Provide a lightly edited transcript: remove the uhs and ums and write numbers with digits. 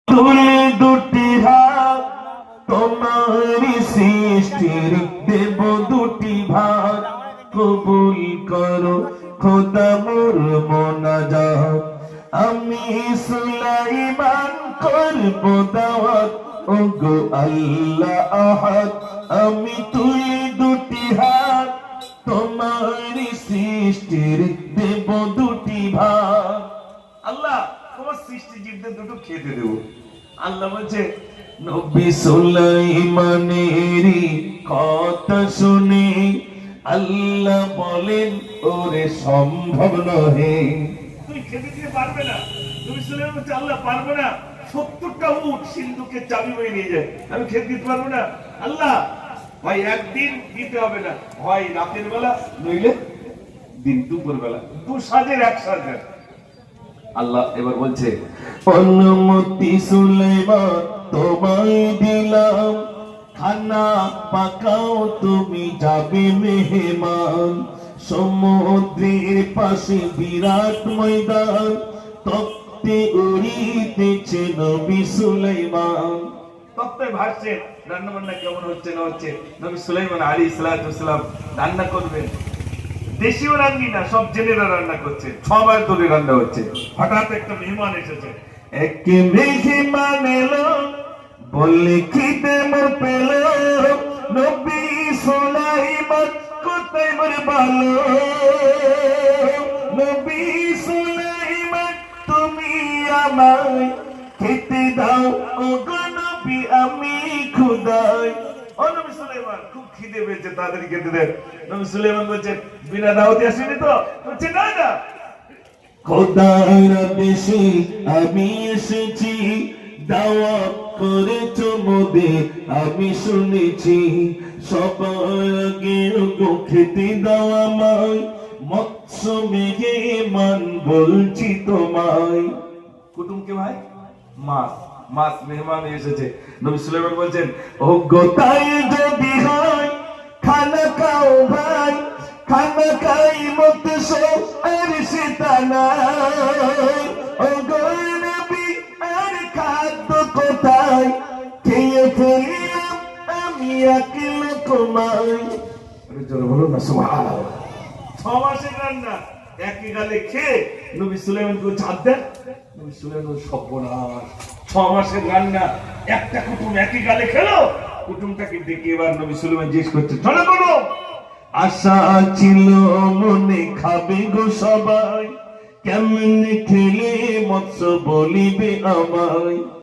তুলে দুটি হাত তোমারি সৃষ্টির দেব দুটি ভাত কবুল করো খোদা মোর মোনাজাত আমি সুলাইমান করব দাওয়াত ওগো আল্লাহ আহাদ আমি তুলে দুটি হাত তোমারি সৃষ্টির দেব দুটি ভাত আল্লাহ তোমার সৃষ্টি জীবদের দুটো খেতে দেব আল্লাহ বলছে নবী সুলাইমানেরই কথা শুনে আল্লাহ বলেন ওরে সম্ভব নহে তুই খেতে দিতে পারবে না নবী সুলাইমান বলছে আল্লাহ পারবো না 70টা উট সিন্ধুকের চাবি বয়ে নিয়ে যায় আমি খেতে দিতে পারবো না আল্লাহ ভাই একদিন দিতে হবে না হয় রাতের বেলা নইলে দিন দুপুর বেলা দু সাজের এক সাজের আল্লাহ এবার বলছে অনুমতি সুলাইমান তোমায় দিলাম খানা পাকাও তুমি যাবে মেহমান সমুদ্রের পাশে বিরাট ময়দান তপ্তে উড়িতেছে নবী সুলাইমান তপ্তে ভাসছে রান্না বান্না কেমন হচ্ছে না হচ্ছে নবী সুলাইমান আলাইহিস সালাম রান্না করবেন দেশীয় রান্নি না সব জেলেরা রান্না করছে 6 বার ধরে রান্না হচ্ছে হঠাৎ একটা মেহমান এসেছে এক মেহমান এলো বললে খিদে মোর পেল নবী সুলাইমান কোথায় মোর ভালো নবী সুলাইমান তুমি আমায় খেতে দাও ওগো নবী আমি ক্ষুধায় ও নবী সুলাইমান খুব খিদে পেয়েছে তাড়াতাড়ি খেতে দেন নবী সুলাইমান বলছে বিনা দাওয়াতে আসেনি তো বলছে না না খোদার দেশে আমি এসেছি দাওয়াত করেছো মোদের আমি শুনেছি সবার আগে গো খেতে দাও আমায় মৎস্য মেহমান বলছি তোমায় কুটুমকে ভাই মাছ মাছ মেহমান এসেছে নবী সুলাইমান বলছেন ও গোতাই যদি হয় খানা খাও ভাই খানা খাই মৎস্য আর সেটা নাই ও গো নবী আর খাদ্য কোথায় খেয়ে ফেলিলাম আমি একলা কমাই জোরে বলো না সুবহানাল্লাহ 6 মাসের রান্না একই গালে খেয়ে নবী সুলাইমানকে ছাড় দেন নবী সুলাইমান সর্বনাশ 6 মাসের রান্না একটা কুটুম একই গালে খেলো কুটুমটাকে ডেকে এবার নবী সুলাইমান জিজ্ঞেস করছে চলো বলো আশা ছিল মনে খাবে গো সবাই কেমন খেলে মৎস্য বলিবে আমায়